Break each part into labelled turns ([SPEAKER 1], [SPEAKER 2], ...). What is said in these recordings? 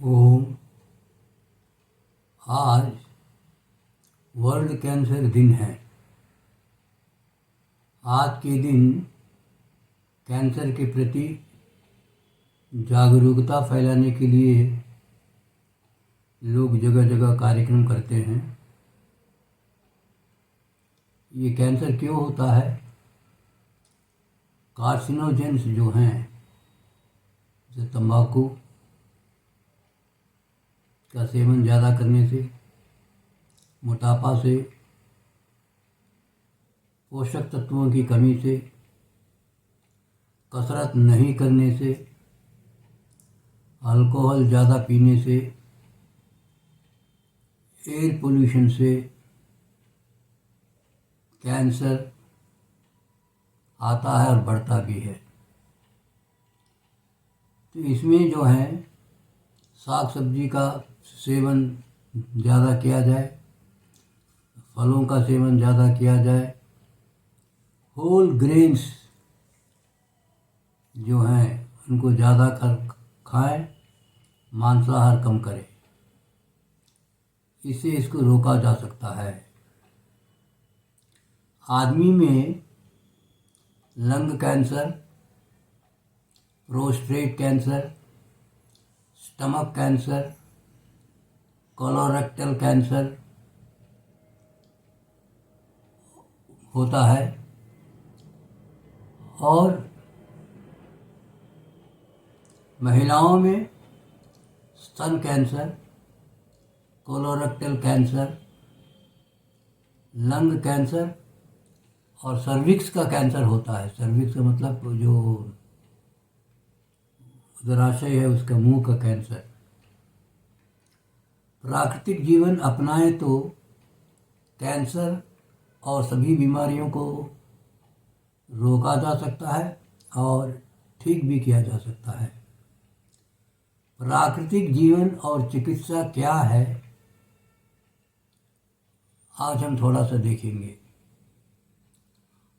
[SPEAKER 1] ओम। आज world cancer दिन है। आज के दिन कैंसर के प्रति जागरूकता फैलाने के लिए लोग जगह जगह कार्यक्रम करते हैं। ये कैंसर क्यों होता है? कार्सिनोजेंस जो हैं, जैसे तंबाकू का सेवन ज़्यादा करने से, मोटापा से, पोषक तत्वों की कमी से, कसरत नहीं करने से, अल्कोहल ज़्यादा पीने से, एयर पोल्यूशन से कैंसर आता है और बढ़ता भी है। तो इसमें जो है साग सब्जी का सेवन ज़्यादा किया जाए, फलों का सेवन ज़्यादा किया जाए, होल ग्रेन्स जो हैं उनको ज़्यादा खाएं, मांसाहार कम करें। इससे इसको रोका जा सकता है। आदमी में lung cancer, prostate cancer, stomach cancer, colorectal cancer होता है और महिलाओं में स्तन cancer, colorectal cancer, lung cancer और सर्विक्स का कैंसर होता है। सर्विक्स का मतलब जो उदराशय है उसका मुंह का कैंसर। प्राकृतिक जीवन अपनाएं तो कैंसर और सभी बीमारियों को रोका जा सकता है और ठीक भी किया जा सकता है। प्राकृतिक जीवन और चिकित्सा क्या है, आज हम थोड़ा सा देखेंगे।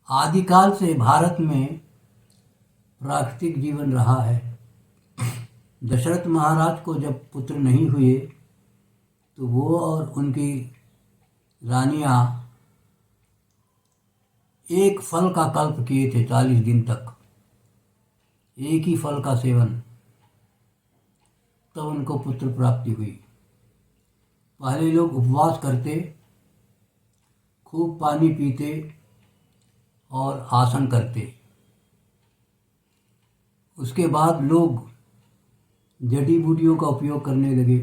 [SPEAKER 1] आदिकाल से भारत में प्राकृतिक जीवन रहा है। दशरथ महाराज को जब पुत्र नहीं हुए तो वो और उनकी रानियां एक फल का कल्प किए थे 40 दिन तक, एक ही फल का सेवन, तब उनको पुत्र प्राप्ति हुई। पहले लोग उपवास करते, खूब पानी पीते और आसन करते। उसके बाद लोग जड़ी बूटियों का उपयोग करने लगे।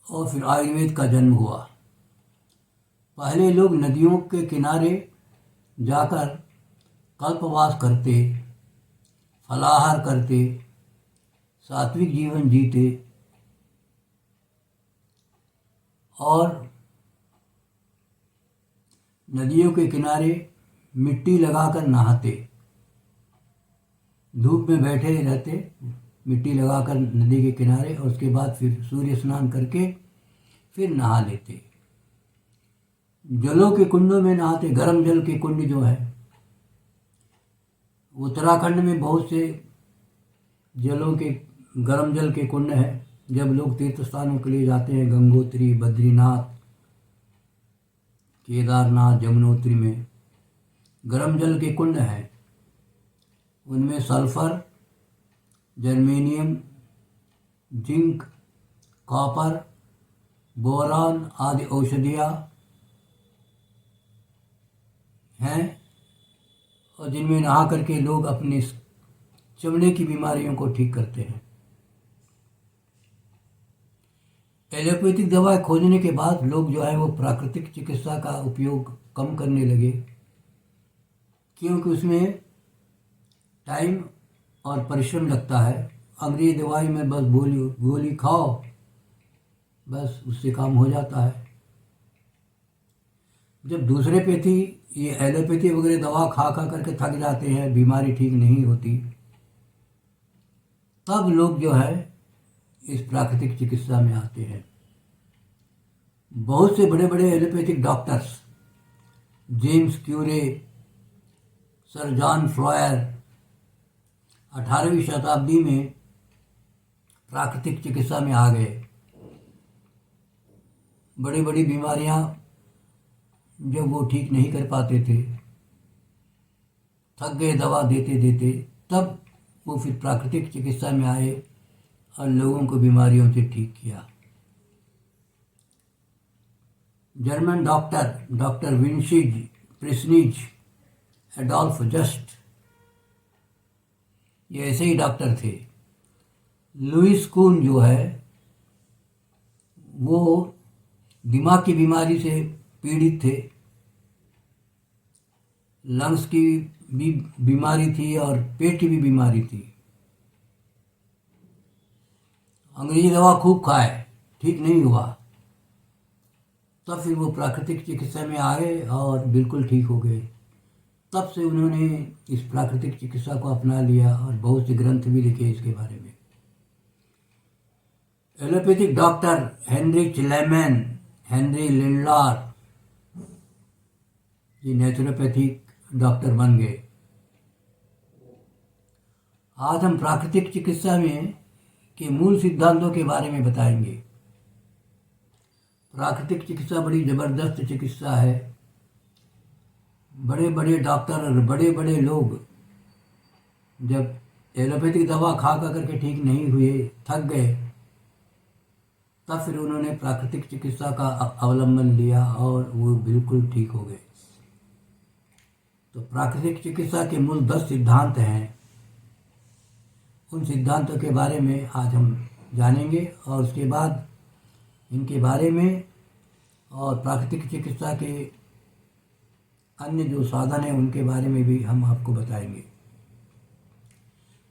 [SPEAKER 1] और फिर आयुर्वेद का जन्म हुआ। पहले लोग नदियों के किनारे जाकर कल्पवास करते, फलाहार करते, सात्विक जीवन जीते और नदियों के किनारे मिट्टी लगाकर नहाते। धूप में बैठे रहते, मिट्टी लगाकर नदी के किनारे, और उसके बाद फिर सूर्य स्नान करके फिर नहा लेते। जलों के कुंडों में नहाते। गर्म जल के कुंड जो है, उत्तराखंड में बहुत से जलों के गर्म जल के कुंड हैं। जब लोग तीर्थ स्थानों के लिए जाते हैं, गंगोत्री, बद्रीनाथ, केदारनाथ, यमुनोत्री में गर्म जल के कुंड हैं। उनमें sulphur, germanium, zinc, copper, boron आदि औषधियाँ हैं और जिनमें नहा करके लोग अपनी चमड़े की बीमारियों को ठीक करते हैं। एलोपैथिक दवाएं खोजने के बाद लोग जो है वो प्राकृतिक चिकित्सा का उपयोग कम करने लगे, क्योंकि उसमें टाइम और परिश्रम लगता है। अंग्रेजी दवाई में बस गोली खाओ, बस उससे काम हो जाता है। जब दूसरे पैथी ये एलोपैथी वगैरह दवा खा खा करके थक जाते हैं, बीमारी ठीक नहीं होती, तब लोग जो है इस प्राकृतिक चिकित्सा में आते हैं। बहुत से बड़े बड़े allopathic doctors, James Currie, sir John Floyer, 18वीं शताब्दी में प्राकृतिक चिकित्सा में आ गए। बड़ी बड़ी बीमारियां जब वो ठीक नहीं कर पाते थे, थक गए दवा देते देते, तब वो फिर प्राकृतिक चिकित्सा में आए और लोगों को बीमारियों से ठीक किया। जर्मन डॉक्टर विंसीज प्रिस्निज एडोल्फ जस्ट, ये ऐसे ही डॉक्टर थे। लुईस कून जो है वो दिमाग की बीमारी से पीड़ित थे, लंग्स की भी बीमारी थी और पेट की भी बीमारी थी। अंग्रेजी दवा खूब खाए, ठीक नहीं हुआ, तब फिर वो प्राकृतिक चिकित्सा में आए और बिल्कुल ठीक हो गए। तब से उन्होंने इस प्राकृतिक चिकित्सा को अपना लिया और बहुत से ग्रंथ भी लिखे इसके बारे में। Allopathic doctor Heinrich lemon, Henry Lindlar, ये नेचुरोपैथिक डॉक्टर बन गए। आज हम प्राकृतिक चिकित्सा में के मूल सिद्धांतों के बारे में बताएंगे। प्राकृतिक चिकित्सा बड़ी ज़बरदस्त चिकित्सा है। बड़े बड़े डॉक्टर और बड़े बड़े लोग जब एलोपैथिक दवा खा करके ठीक नहीं हुए, थक गए, तब फिर उन्होंने प्राकृतिक चिकित्सा का अवलंबन लिया और वो बिल्कुल ठीक हो गए। तो प्राकृतिक चिकित्सा के मूल 10 सिद्धांत हैं। उन सिद्धांतों के बारे में आज हम जानेंगे और उसके बाद इनके बारे में और प्राकृतिक चिकित्सा के अन्य जो साधन हैं उनके बारे में भी हम आपको बताएंगे।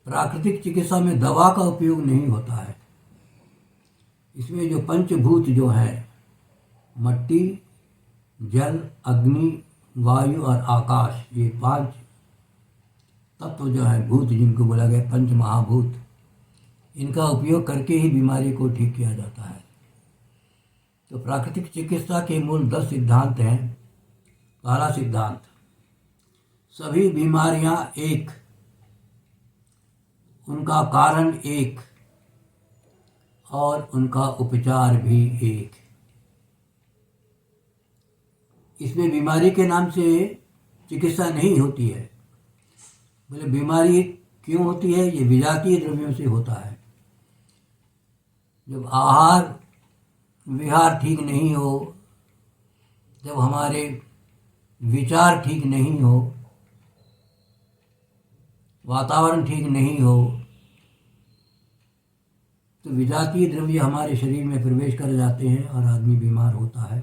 [SPEAKER 1] प्राकृतिक चिकित्सा में दवा का उपयोग नहीं होता है। इसमें जो पंचभूत जो हैं, मट्टी, जल, अग्नि, वायु और आकाश, ये 5 तत्व जो हैं, भूत जिनको बोला गया पंच महाभूत, इनका उपयोग करके ही बीमारी को ठीक किया जाता है। तो प्राकृतिक चिकित्सा के मूल 10 सिद्धांत हैं। पहला सिद्धांत, सभी बीमारियां एक, उनका कारण एक और उनका उपचार भी एक। इसमें बीमारी के नाम से चिकित्सा नहीं होती है। बोले बीमारी क्यों होती है? ये विजातीय द्रव्यों से होता है। जब आहार विहार ठीक नहीं हो, जब हमारे विचार ठीक नहीं हो, वातावरण ठीक नहीं हो, तो विजातीय द्रव्य हमारे शरीर में प्रवेश कर जाते हैं और आदमी बीमार होता है।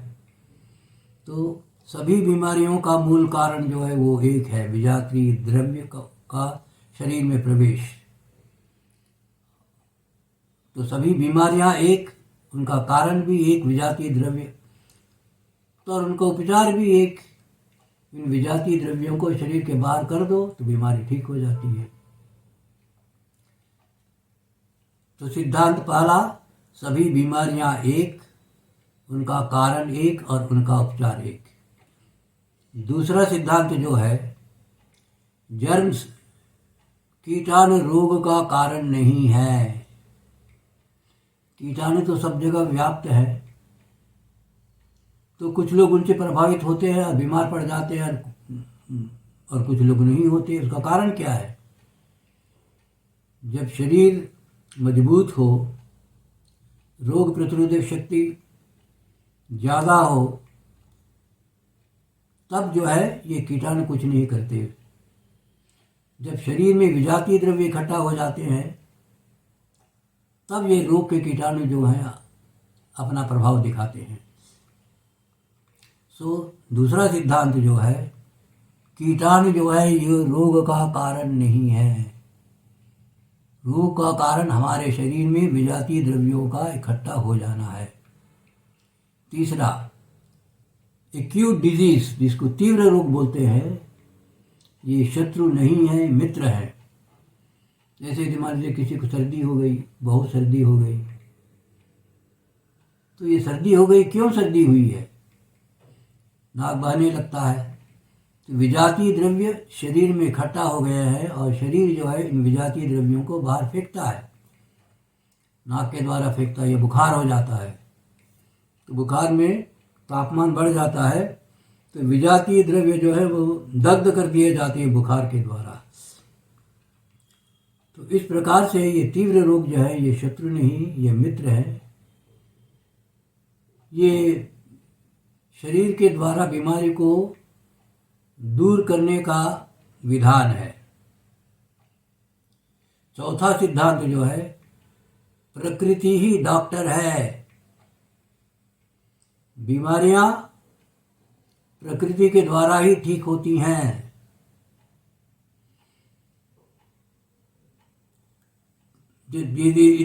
[SPEAKER 1] तो सभी बीमारियों का मूल कारण जो है वो एक है, विजातीय द्रव्य का शरीर में प्रवेश। तो सभी बीमारियां एक, उनका कारण भी एक, विजातीय द्रव्य, तो और उनका उपचार भी एक। इन विजातीय द्रव्यों को शरीर के बाहर कर दो तो बीमारी ठीक हो जाती है। तो सिद्धांत पहला, सभी बीमारियां एक, उनका कारण एक और उनका उपचार एक। दूसरा सिद्धांत जो है, जर्म्स कीटाणु रोग का कारण नहीं है। कीटाणु तो सब जगह व्याप्त है, तो कुछ लोग उनसे प्रभावित होते हैं और बीमार पड़ जाते हैं और कुछ लोग नहीं होते। उसका कारण क्या है? जब शरीर मजबूत हो, रोग प्रतिरोधक शक्ति ज़्यादा हो, तब जो है ये कीटाणु कुछ नहीं करते। जब शरीर में विजातीय द्रव्य इकट्ठा हो जाते हैं, तब ये रोग के कीटाणु जो हैं अपना प्रभाव दिखाते हैं। दूसरा सिद्धांत जो है, कीटाणु जो है ये रोग का कारण नहीं है। रोग का कारण हमारे शरीर में विजातीय द्रव्यों का इकट्ठा हो जाना है। तीसरा, एक्यूट डिजीज, जिसको तीव्र रोग बोलते हैं, ये शत्रु नहीं है, मित्र है। जैसे मान लीजिए किसी को सर्दी हो गई, बहुत सर्दी हो गई, तो ये सर्दी हो गई, क्यों सर्दी हुई है? नाक बहने लगता है, तो विजातीय द्रव्य शरीर में इकट्ठा हो गया है और शरीर जो है इन विजातीय द्रव्यों को बाहर फेंकता है, नाक के द्वारा फेंकता है। ये बुखार हो जाता है तो बुखार में तापमान बढ़ जाता है तो विजातीय द्रव्य जो है वो दग्ध कर दिए जाते हैं बुखार के द्वारा। तो इस प्रकार से ये तीव्र रोग जो है ये शत्रु नहीं, ये मित्र है। ये शरीर के द्वारा बीमारी को दूर करने का विधान है। चौथा सिद्धांत जो है, प्रकृति ही डॉक्टर है। बीमारियां प्रकृति के द्वारा ही ठीक होती हैं।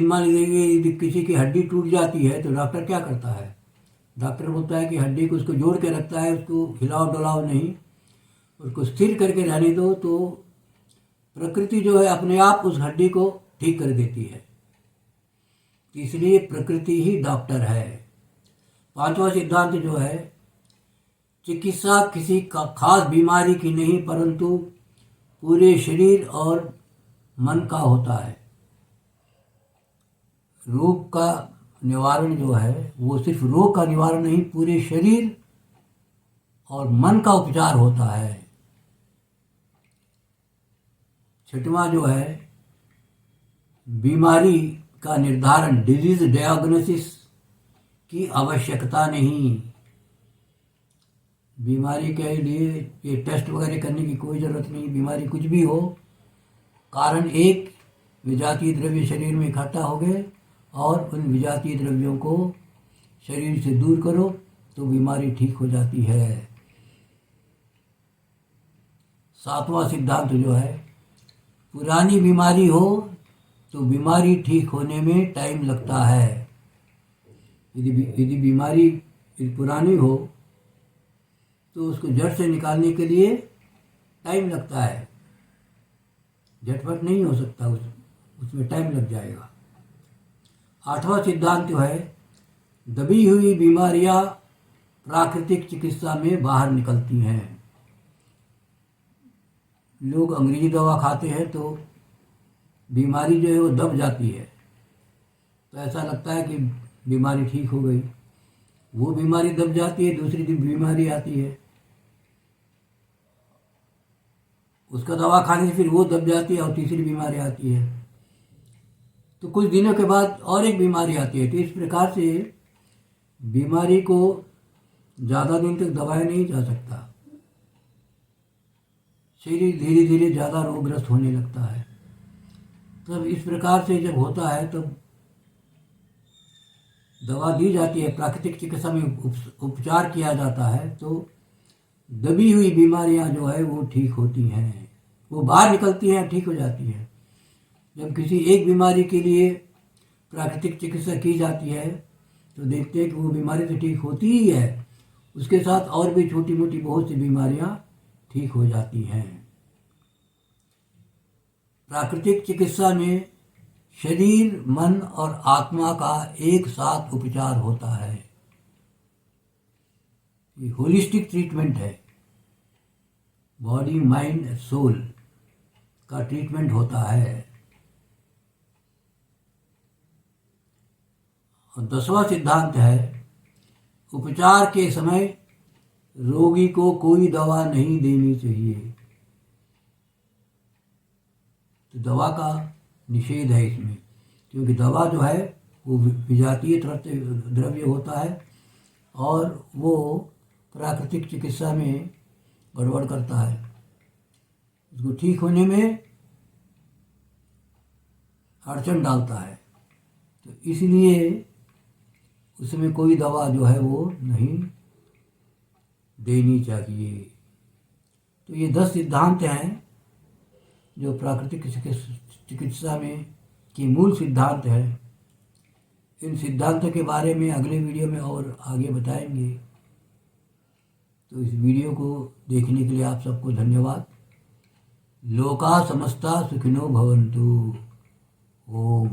[SPEAKER 1] मान लीजिए यदि किसी की हड्डी टूट जाती है तो डॉक्टर क्या करता है? डॉक्टर बोलता है कि हड्डी को उसको जोड़ के रखता है, उसको हिलाओ डुलाओ नहीं, उसको स्थिर करके रहने दो। तो प्रकृति जो है अपने आप उस हड्डी को ठीक कर देती है। इसलिए प्रकृति ही डॉक्टर है। पांचवा सिद्धांत जो है, चिकित्सा किसी खास बीमारी की नहीं परंतु पूरे शरीर और मन का होता है। रोग का निवारण जो है वो सिर्फ रोग का निवारण नहीं, पूरे शरीर और मन का उपचार होता है। छठवां जो है, बीमारी का निर्धारण, डिजीज डायग्नोसिस की आवश्यकता नहीं। बीमारी के लिए ये टेस्ट वगैरह करने की कोई ज़रूरत नहीं। बीमारी कुछ भी हो, कारण एक, विजातीय द्रव्य शरीर में इकट्ठा हो गए और उन विजातीय द्रव्यों को शरीर से दूर करो तो बीमारी ठीक हो जाती है। सातवां सिद्धांत जो है, पुरानी बीमारी हो तो बीमारी ठीक होने में टाइम लगता है। यदि बीमारी पुरानी हो तो उसको जड़ से निकालने के लिए टाइम लगता है, झटपट नहीं हो सकता, उसमें टाइम लग जाएगा। आठवां सिद्धांत जो है, दबी हुई बीमारियां प्राकृतिक चिकित्सा में बाहर निकलती हैं। लोग अंग्रेजी दवा खाते हैं तो बीमारी जो है वो दब जाती है, तो ऐसा लगता है कि बीमारी ठीक हो गई। वो बीमारी दब जाती है, दूसरी बीमारी आती है, उसका दवा खाने से फिर वो दब जाती है और तीसरी बीमारी आती है, तो कुछ दिनों के बाद और एक बीमारी आती है। तो इस प्रकार से बीमारी को ज़्यादा दिन तक दबाया नहीं जा सकता। शरीर धीरे धीरे ज़्यादा रोगग्रस्त होने लगता है। तब इस प्रकार से जब होता है तब दवा दी जाती है, प्राकृतिक चिकित्सा में उपचार किया जाता है, तो दबी हुई बीमारियां जो है वो ठीक होती हैं, वो बाहर निकलती हैं, ठीक हो जाती हैं। जब किसी एक बीमारी के लिए प्राकृतिक चिकित्सा की जाती है तो देखते हैं कि वो बीमारी तो ठीक होती ही है, उसके साथ और भी छोटी मोटी बहुत सी बीमारियां ठीक हो जाती हैं। प्राकृतिक चिकित्सा में शरीर, मन और आत्मा का एक साथ उपचार होता है। ये होलिस्टिक ट्रीटमेंट है, बॉडी माइंड सोल का ट्रीटमेंट होता है। और 10वां सिद्धांत है, उपचार के समय रोगी को कोई दवा नहीं देनी चाहिए। तो दवा का निषेध है इसमें, क्योंकि दवा जो है वो विजातीय द्रव्य होता है और वो प्राकृतिक चिकित्सा में गड़बड़ करता है, उसको ठीक होने में अड़चन डालता है। तो इसलिए उसमें कोई दवा जो है वो नहीं देनी चाहिए। तो ये 10 सिद्धांत हैं जो प्राकृतिक चिकित्सा में की मूल सिद्धांत है। इन सिद्धांतों के बारे में अगले वीडियो में और आगे बताएंगे। तो इस वीडियो को देखने के लिए आप सबको धन्यवाद। लोका समस्ता सुखिनो भवन्तु। ओम।